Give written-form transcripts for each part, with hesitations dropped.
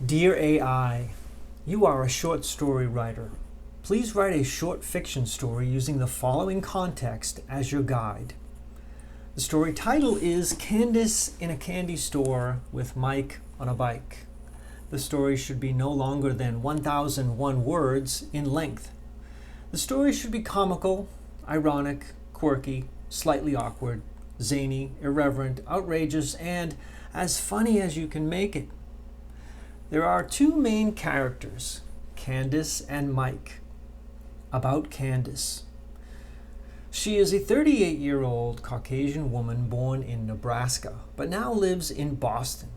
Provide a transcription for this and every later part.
Dear AI, you are a short story writer. Please write a short fiction story using the following context as your guide. The story title is Candice in a Candy Store with Mike on a Bike. The story should be no longer than 1,001 words in length. The story should be comical, ironic, quirky, slightly awkward, zany, irreverent, outrageous, and as funny as you can make it. There are two main characters, Candice and Mike. About Candice. She is a 38-year-old Caucasian woman born in Nebraska, but now lives in Boston.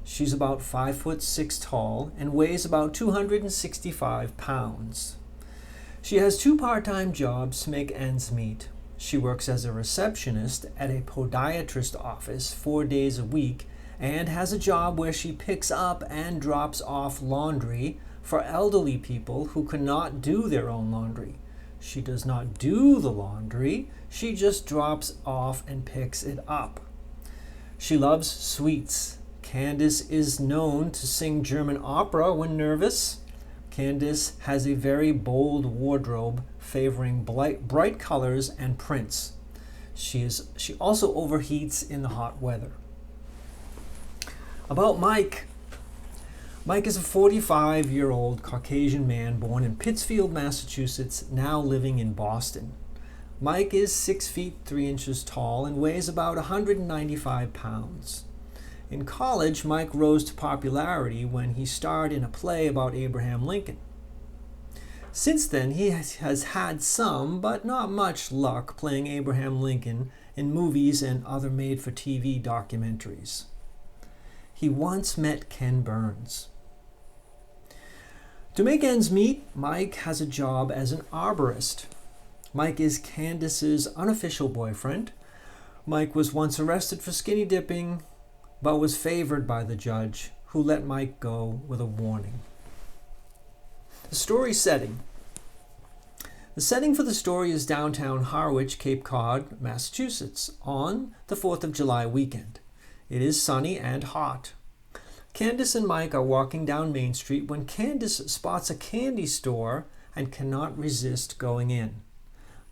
She's about 5'6" tall and weighs about 265 pounds. She has two part-time jobs to make ends meet. She works as a receptionist at a podiatrist office 4 days a week and has a job where she picks up and drops off laundry for elderly people who cannot do their own laundry. She does not do the laundry, she just drops off and picks it up. She loves sweets. Candice is known to sing German opera when nervous. Candice has a very bold wardrobe favoring bright colors and prints. She also overheats in the hot weather. About Mike. Mike is a 45-year-old Caucasian man born in Pittsfield, Massachusetts, now living in Boston. Mike is 6 feet 3 inches tall and weighs about 195 pounds. In college, Mike rose to popularity when he starred in a play about Abraham Lincoln. Since then, he has had some, but not much luck playing Abraham Lincoln in movies and other made-for-TV documentaries. He once met Ken Burns. To make ends meet, Mike has a job as an arborist. Mike is Candice's unofficial boyfriend. Mike was once arrested for skinny dipping, but was favored by the judge, who let Mike go with a warning. The story setting. The setting for the story is downtown Harwich, Cape Cod, Massachusetts, on the 4th of July weekend. It is sunny and hot. Candice and Mike are walking down Main Street when Candice spots a candy store and cannot resist going in.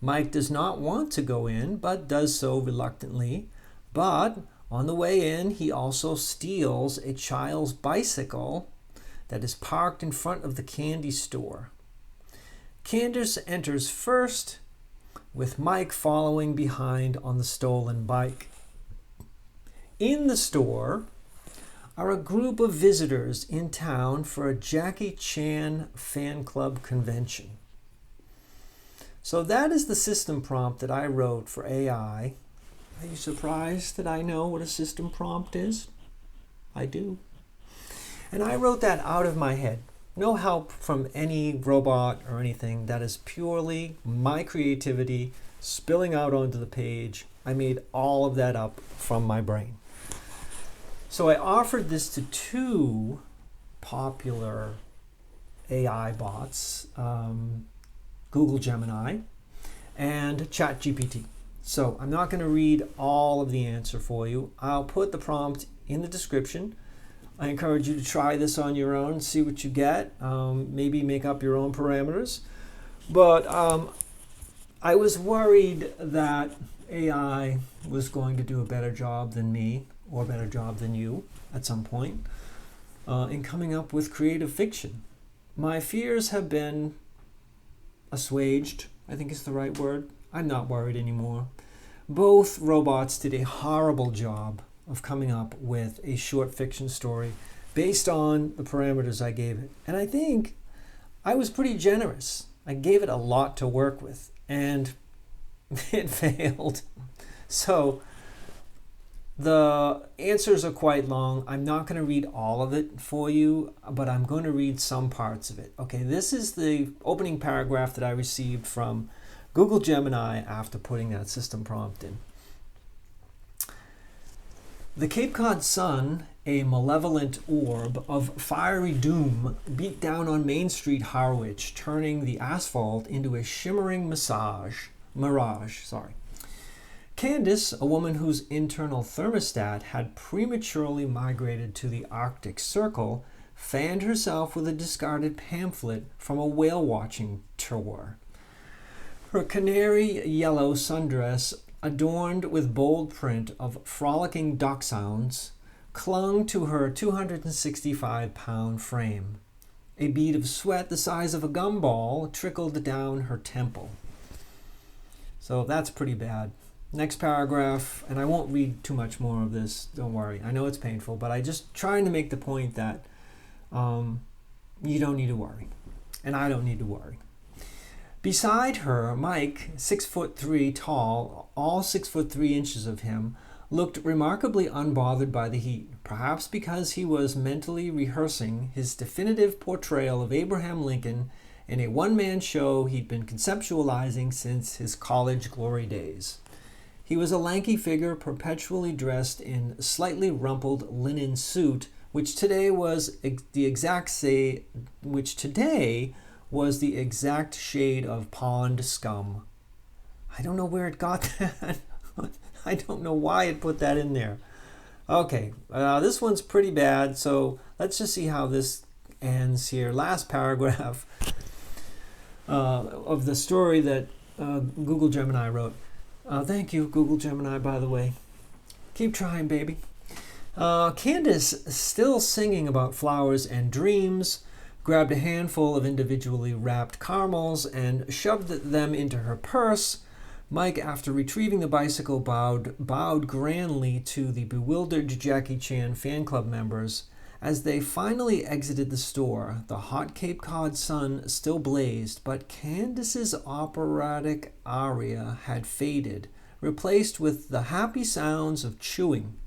Mike does not want to go in, but does so reluctantly. But on the way in, he also steals a child's bicycle that is parked in front of the candy store. Candice enters first, with Mike following behind on the stolen bike. In the store are a group of visitors in town for a Jackie Chan fan club convention. So that is the system prompt that I wrote for AI. Are you surprised that I know what a system prompt is? I do. And I wrote that out of my head. No help from any robot or anything. That is purely my creativity spilling out onto the page. I made all of that up from my brain. So I offered this to two popular AI bots, Google Gemini and ChatGPT. So I'm not going to read all of the answer for you. I'll put the prompt in the description. I encourage you to try this on your own, see what you get, maybe make up your own parameters. But I was worried that AI was going to do a better job than me, or a better job than you at some point, in coming up with creative fiction. My fears have been assuaged, I think is the right word. I'm not worried anymore. Both robots did a horrible job of coming up with a short fiction story based on the parameters I gave it. And I think I was pretty generous. I gave it a lot to work with, and it failed. So the answers are quite long. I'm not going to read all of it for you, but I'm going to read some parts of it. Okay, this is the opening paragraph that I received from Google Gemini after putting that system prompt in. The Cape Cod sun, a malevolent orb of fiery doom, beat down on Main Street, Harwich, turning the asphalt into a shimmering mirage. Candice, a woman whose internal thermostat had prematurely migrated to the Arctic Circle, fanned herself with a discarded pamphlet from a whale-watching tour. Her canary yellow sundress, adorned with bold print of frolicking duck sounds, clung to her 265-pound frame. A bead of sweat the size of a gumball trickled down her temple. So that's pretty bad. Next paragraph, and I won't read too much more of this, don't worry. I know it's painful, but I just trying to make the point that you don't need to worry. And I don't need to worry. Beside her, Mike, 6'3" tall, all 6'3" of him, looked remarkably unbothered by the heat, perhaps because he was mentally rehearsing his definitive portrayal of Abraham Lincoln in a one-man show he'd been conceptualizing since his college glory days. He was a lanky figure perpetually dressed in slightly rumpled linen suit, which today was the exact shade of pond scum. I don't know where it got that. I don't know why it put that in there. Okay, this one's pretty bad, so let's just see how this ends here. Last paragraph of the story that Google Gemini wrote. Thank you, Google Gemini, by the way. Keep trying, baby. Candice, still singing about flowers and dreams, grabbed a handful of individually wrapped caramels and shoved them into her purse. Mike, after retrieving the bicycle, bowed grandly to the bewildered Jackie Chan fan club members. As they finally exited the store, the hot Cape Cod sun still blazed, but Candice's operatic aria had faded, replaced with the happy sounds of chewing.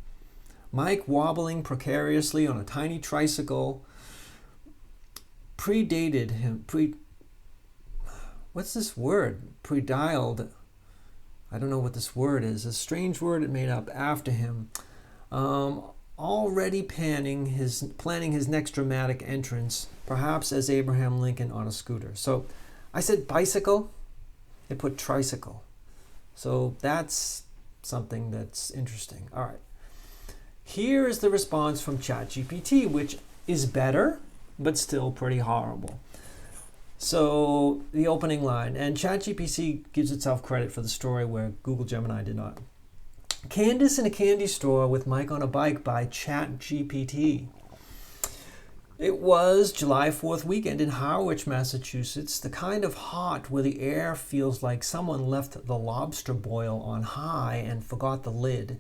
Mike, wobbling precariously on a tiny tricycle, what's this word? Predialed. I don't know what this word is. A strange word it made up after him. Already planning his next dramatic entrance, perhaps as Abraham Lincoln on a scooter. So I said bicycle. It put tricycle. So that's something that's interesting. All right. Here is the response from ChatGPT, which is better, but still pretty horrible. So the opening line, and ChatGPT gives itself credit for the story where Google Gemini did not. Candice in a candy store with Mike on a bike by ChatGPT. It was July 4th weekend in Harwich, Massachusetts, the kind of hot where the air feels like someone left the lobster boil on high and forgot the lid.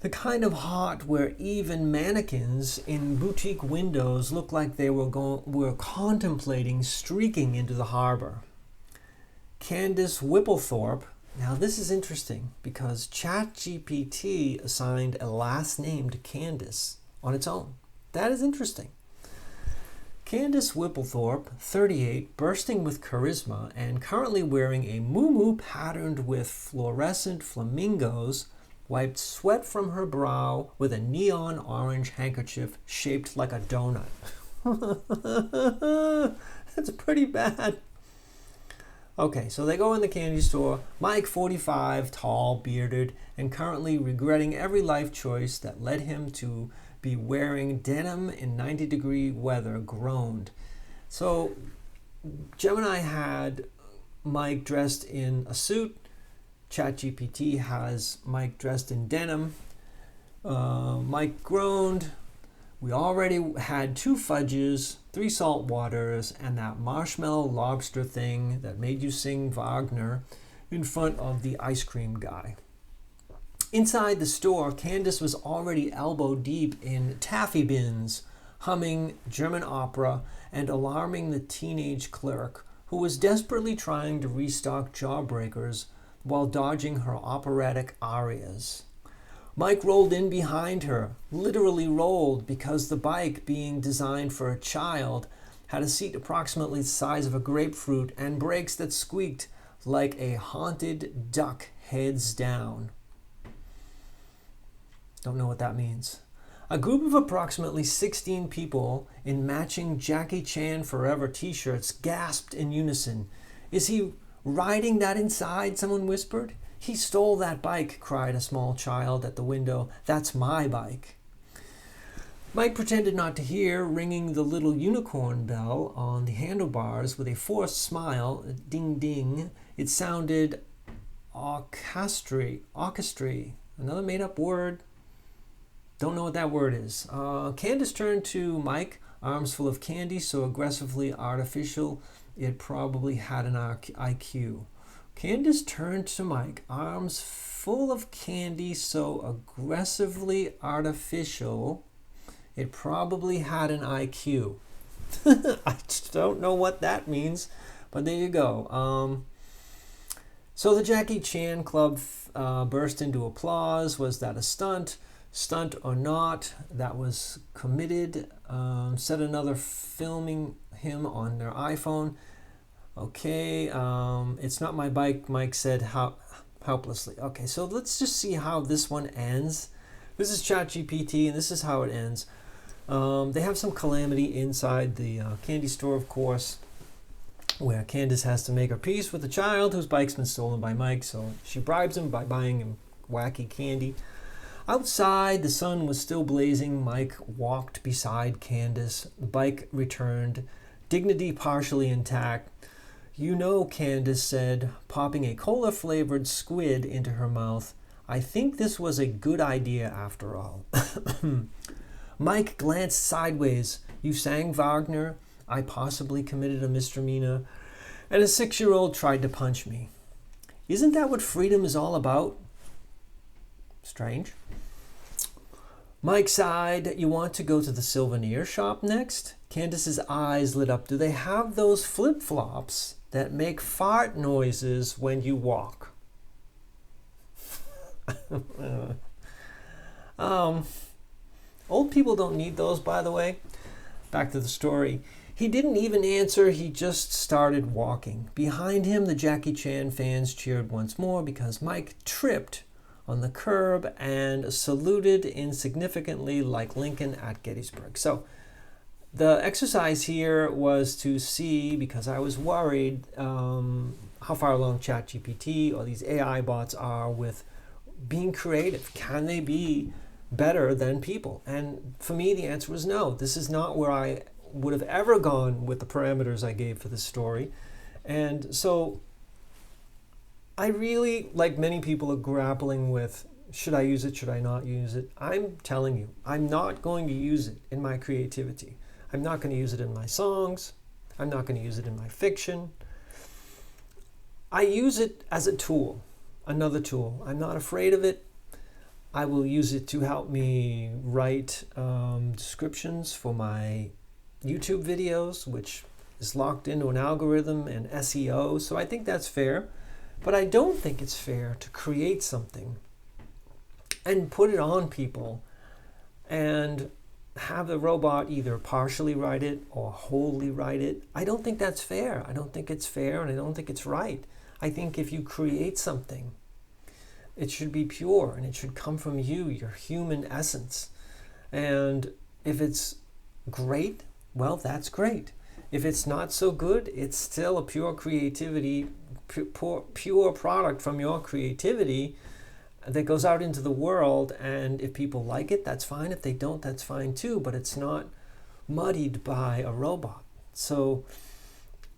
The kind of hot where even mannequins in boutique windows look like they were contemplating streaking into the harbor. Candice Whipplethorpe. Now this is interesting because ChatGPT assigned a last name to Candice on its own. That is interesting. Candice Whipplethorpe, 38, bursting with charisma and currently wearing a muumuu patterned with fluorescent flamingos, wiped sweat from her brow with a neon orange handkerchief shaped like a donut. That's pretty bad. Okay, so they go in the candy store. Mike, 45, tall, bearded, and currently regretting every life choice that led him to be wearing denim in 90-degree weather, groaned. So Gemini had Mike dressed in a suit. ChatGPT has Mike dressed in denim. Mike groaned. We already had 2 fudges, 3 salt waters, and that marshmallow lobster thing that made you sing Wagner in front of the ice cream guy. Inside the store, Candice was already elbow deep in taffy bins, humming German opera and alarming the teenage clerk, who was desperately trying to restock Jawbreakers while dodging her operatic arias. Mike rolled in behind her, literally rolled, because the bike, being designed for a child, had a seat approximately the size of a grapefruit and brakes that squeaked like a haunted duck heads down. Don't know what that means. A group of approximately 16 people in matching Jackie Chan Forever t-shirts gasped in unison. "Is he riding that inside?" someone whispered. "He stole that bike," cried a small child at the window. "That's my bike." Mike pretended not to hear, ringing the little unicorn bell on the handlebars with a forced smile. Ding ding. It sounded orchestra. Another made-up word. Don't know what that word is. Candice turned to Mike, arms full of candy, so aggressively artificial it probably had an IQ. Candice turned to Mike, arms full of candy, so aggressively artificial it probably had an IQ. I don't know what that means, but there you go. So the Jackie Chan Club burst into applause. Was that a stunt? Stunt or not, that was committed. Said another filming him on their iPhone. Okay, it's not my bike, Mike said helplessly. Okay, so let's just see how this one ends. This is ChatGPT, and this is how it ends. They have some calamity inside the candy store, of course, where Candice has to make her peace with the child whose bike's been stolen by Mike, so she bribes him by buying him wacky candy. Outside, the sun was still blazing. Mike walked beside Candice. The bike returned, dignity partially intact. "You know," Candice said, popping a cola-flavored squid into her mouth, "I think this was a good idea after all." Mike glanced sideways. "You sang Wagner. I possibly committed a misdemeanor. And a 6-year-old tried to punch me. Isn't that what freedom is all about?" Strange. Mike sighed. "You want to go to the souvenir shop next?" Candice's eyes lit up. "Do they have those flip-flops that make fart noises when you walk?" Old people don't need those, by the way. Back to the story. He didn't even answer. He just started walking. Behind him, the Jackie Chan fans cheered once more because Mike tripped on the curb and saluted insignificantly like Lincoln at Gettysburg. So the exercise here was to see, because I was worried how far along ChatGPT or these AI bots are with being creative. Can they be better than people? And for me, the answer was no. This is not where I would have ever gone with the parameters I gave for this story. And so I really, like many people, are grappling with, should I use it, should I not use it? I'm telling you, I'm not going to use it in my creativity. I'm not going to use it in my songs. I'm not going to use it in my fiction. I use it as a tool, another tool. I'm not afraid of it. I will use it to help me write descriptions for my YouTube videos, which is locked into an algorithm and SEO. So I think that's fair. But I don't think it's fair to create something and put it on people and have the robot either partially write it or wholly write it. I don't think that's fair. I don't think it's fair, and I don't think it's right. I think if you create something, it should be pure and it should come from you, your human essence. And if it's great, well, that's great. If it's not so good, it's still a pure creativity, pure product from your creativity that goes out into the world. And if people like it, that's fine. If they don't, that's fine too. But it's not muddied by a robot. So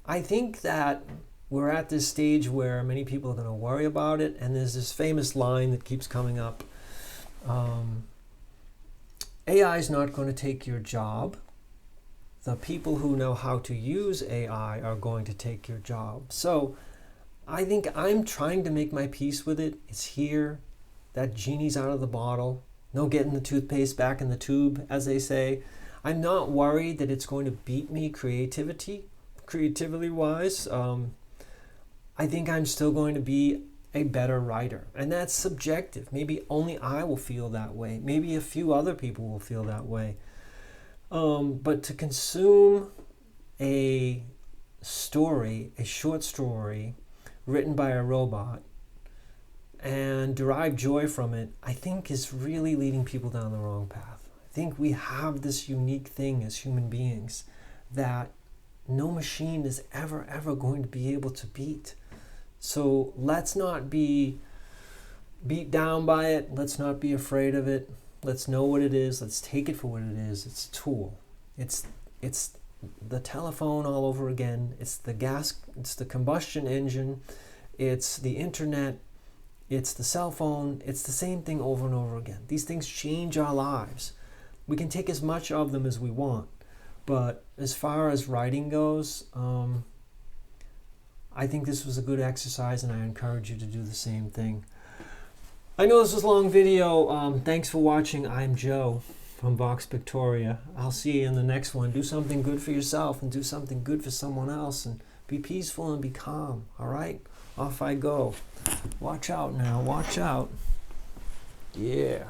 I think that we're at this stage where many people are going to worry about it. And there's this famous line that keeps coming up. AI is not going to take your job. The people who know how to use AI are going to take your job. So I think I'm trying to make my peace with it. It's here. That genie's out of the bottle. No getting the toothpaste back in the tube, as they say. I'm not worried that it's going to beat me creativity-wise. I think I'm still going to be a better writer. And that's subjective. Maybe only I will feel that way. Maybe a few other people will feel that way. But to consume a story, a short story written by a robot and derive joy from it, I think is really leading people down the wrong path. I think we have this unique thing as human beings that no machine is ever going to be able to beat. So let's not be beat down by it. Let's not be afraid of it. Let's know what it is. Let's take it for what it is. It's a tool. It's the telephone all over again. It's the gas. It's the combustion engine. It's the internet. It's the cell phone. It's the same thing over and over again. These things change our lives. We can take as much of them as we want. But as far as writing goes, I think this was a good exercise, and I encourage you to do the same thing. I know this was a long video. Thanks for watching. I'm Joe from Vox Victoria. I'll see you in the next one. Do something good for yourself and do something good for someone else, and be peaceful and be calm. All right? Off I go. Watch out now. Watch out. Yeah.